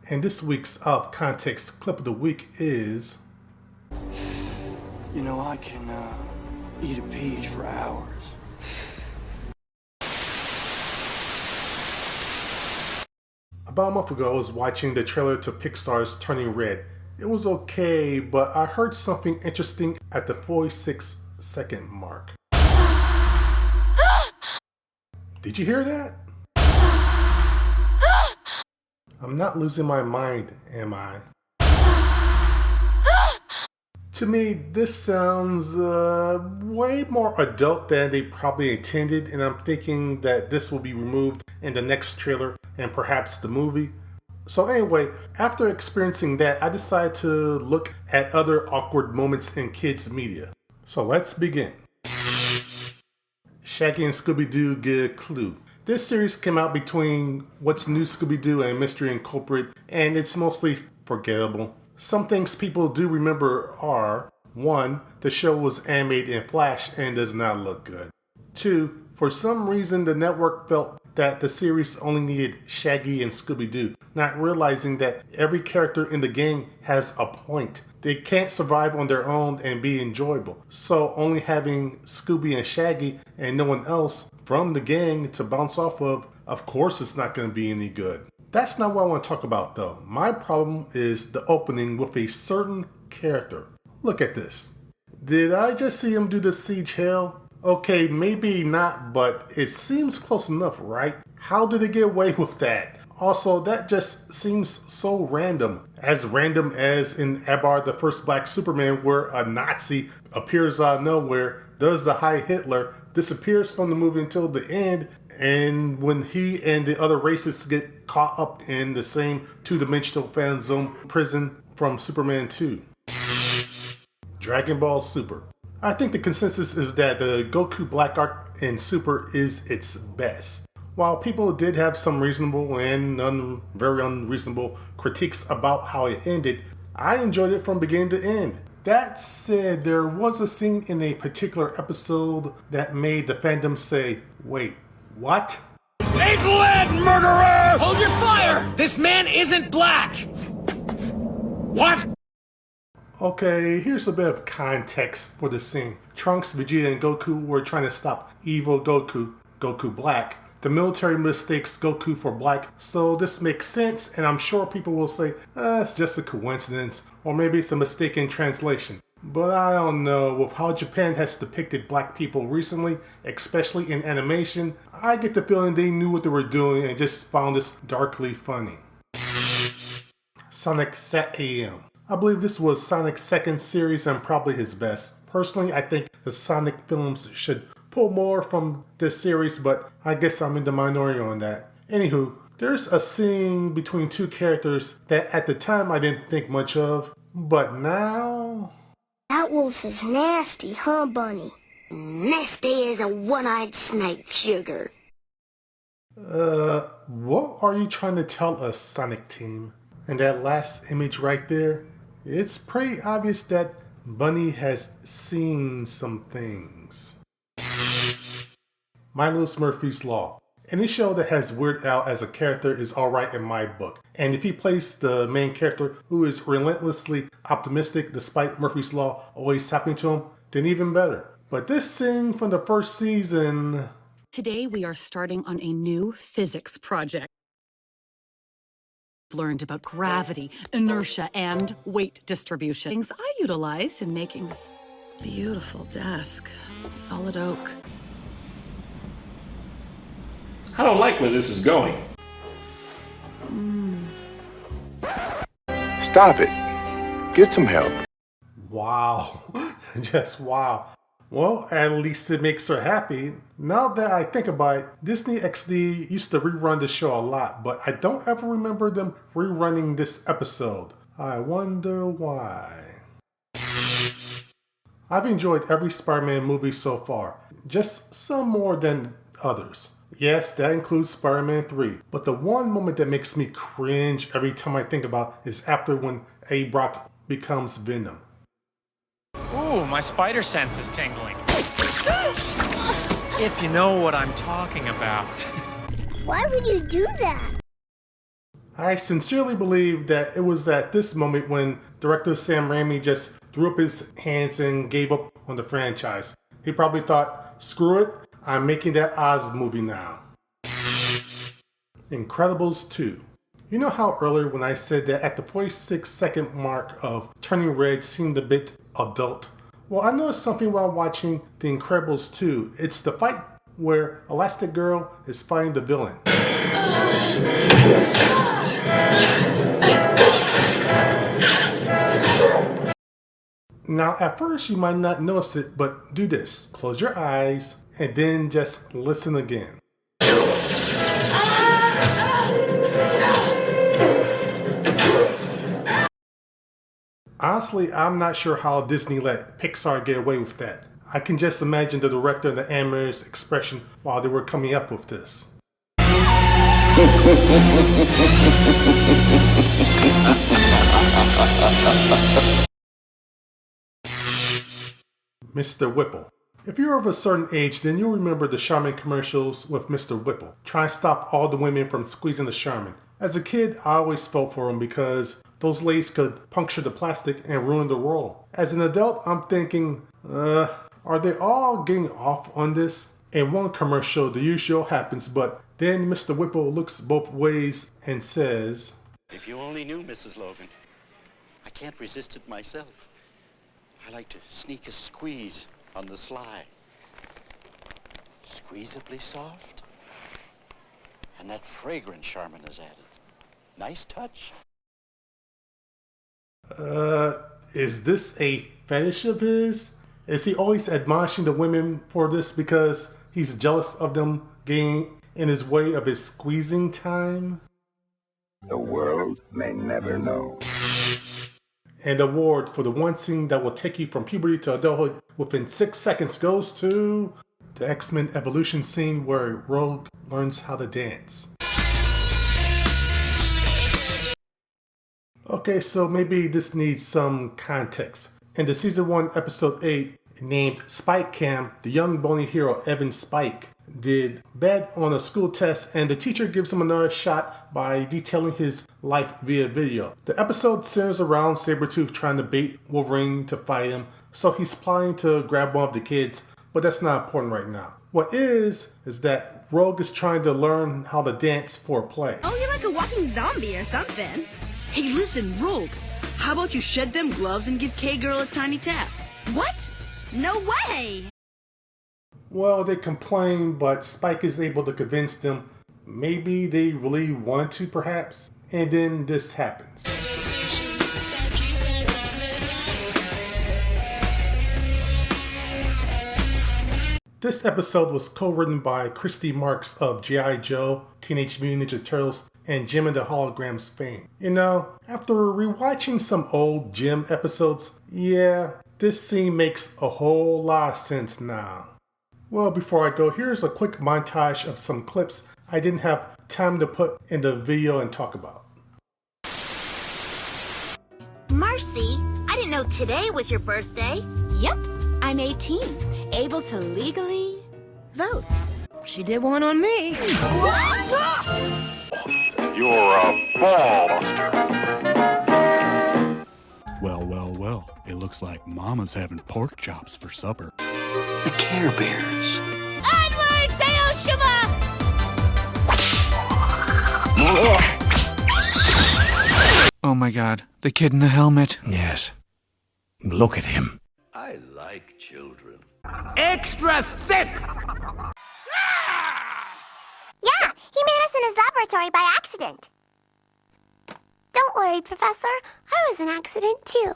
and this week's Out of Context clip of the week is... You know, I can eat a peach for hours. About a month ago, I was watching the trailer to Pixar's Turning Red. It was okay, but I heard something interesting at the 46-second mark. Did you hear that? I'm not losing my mind, am I? To me, this sounds way more adult than they probably intended, and I'm thinking that this will be removed in the next trailer and perhaps the movie. So anyway, after experiencing that, I decided to look at other awkward moments in kids' media. So let's begin. Shaggy and Scooby-Doo get a clue. This series came out between What's New Scooby-Doo and Mystery and Culprit, and it's mostly forgettable. Some things people do remember are: 1. The show was animated in Flash and does not look good. 2. For some reason the network felt that the series only needed Shaggy and Scooby-Doo, not realizing that every character in the gang has a point. They can't survive on their own and be enjoyable, so only having Scooby and Shaggy and no one else from the gang to bounce off of course it's not going to be any good. That's not what I want to talk about though. My problem is the opening with a certain character. Look at this. Did I just see him do the Siege Hell? Okay, maybe not, but it seems close enough, right? How did they get away with that? Also, that just seems so random. As random as in Abar the First Black Superman, where a Nazi appears out of nowhere, does the Heil Hitler, disappears from the movie until the end, and when he and the other racists get caught up in the same two-dimensional fan zone prison from Superman 2. Dragon Ball Super. I think the consensus is that the Goku Black arc in Super is its best. While people did have some reasonable and very unreasonable critiques about how it ended, I enjoyed it from beginning to end. That said, there was a scene in a particular episode that made the fandom say, wait, what? Egg-led murderer! Hold your fire! This man isn't black! What? Okay, here's a bit of context for the scene. Trunks, Vegeta, and Goku were trying to stop evil Goku, Goku Black. The military mistakes Goku for Black, so this makes sense, and I'm sure people will say, it's just a coincidence, or maybe it's a mistake in translation. But I don't know, with how Japan has depicted black people recently, especially in animation, I get the feeling they knew what they were doing and just found this darkly funny. Sonic Sat AM. I believe this was Sonic's second series and probably his best. Personally, I think the Sonic films should pull more from this series, but I guess I'm in the minority on that. Anywho, there's a scene between two characters that at the time I didn't think much of, but now... That wolf is nasty, huh, Bunny? Nasty as a one-eyed snake, Sugar. What are you trying to tell us, Sonic Team? And that last image right there, it's pretty obvious that Bunny has seen some things. Milo Murphy's Law. Any show that has Weird Al as a character is alright in my book. And if he plays the main character who is relentlessly optimistic despite Murphy's Law always happening to him, then even better. But this scene from the first season... Today we are starting on a new physics project. Learned about gravity, inertia, and weight distribution. Things I utilized in making this beautiful desk. Solid oak. I don't like where this is going. Stop it. Get some help. Wow. Just wow. Well, at least it makes her happy. Now that I think about it, Disney XD used to rerun the show a lot, but I don't ever remember them rerunning this episode. I wonder why. I've enjoyed every Spider-Man movie so far, just some more than others. Yes, that includes Spider-Man 3, but the one moment that makes me cringe every time I think about is after when A. Brock becomes Venom. Ooh, my spider sense is tingling. If you know what I'm talking about. Why would you do that? I sincerely believe that it was at this moment when director Sam Raimi just threw up his hands and gave up on the franchise. He probably thought, screw it, I'm making that Oz movie now. Incredibles 2. You know how earlier when I said that at the 46-second mark of turning red seemed a bit adult? Well, I noticed something while watching The Incredibles 2. It's the fight where Elastic Girl is fighting the villain. Now, at first you might not notice it, but do this. Close your eyes and then just listen again. Honestly, I'm not sure how Disney let Pixar get away with that. I can just imagine the director and the animator's expression while they were coming up with this. Mr. Whipple. If you're of a certain age, then you'll remember the Charmin commercials with Mr. Whipple, trying to stop all the women from squeezing the Charmin. As a kid, I always felt for him because those ladies could puncture the plastic and ruin the roll. As an adult, I'm thinking, are they all getting off on this? In one commercial, the usual happens, but then Mr. Whipple looks both ways and says, "If you only knew, Mrs. Logan, I can't resist it myself. I like to sneak a squeeze on the sly. Squeezably soft. And that fragrant Charmin is added. Nice touch." Is this a fetish of his? Is he always admonishing the women for this because he's jealous of them getting in his way of his squeezing time? The world may never know. And the award for the one scene that will take you from puberty to adulthood within 6 seconds goes to the XMen Evolution scene where Rogue learns how to dance. Okay, so maybe this needs some context. In the Season 1, Episode 8, named Spike Cam, the young bony hero Evan Spike did bad on a school test and the teacher gives him another shot by detailing his life via video. The episode centers around Sabretooth trying to bait Wolverine to fight him, so he's plotting to grab one of the kids, but that's not important right now. What is that Rogue is trying to learn how to dance for play. Oh, you're like a walking zombie or something. Hey, listen, Rogue. How about you shed them gloves and give K-Girl a tiny tap? What? No way! Well, they complain, but Spike is able to convince them maybe they really want to, perhaps. And then this happens. This episode was co-written by Christy Marks of G.I. Joe, Teenage Mutant Ninja Turtles, and Jim and the Holograms fame. You know, after rewatching some old Jim episodes, yeah, this scene makes a whole lot of sense now. Well, before I go, here's a quick montage of some clips I didn't have time to put in the video and talk about. Marcy, I didn't know today was your birthday. Yep, I'm 18, able to legally vote. She did one on me. You're a ballbuster. Well, it looks like Mama's having pork chops for supper. The Care Bears. Onward, sail Shuma! Oh my god, the kid in the helmet. Yes. Look at him. I like children. Extra thick! Yeah, he made us in his laboratory by accident. Don't worry, Professor. I was an accident, too.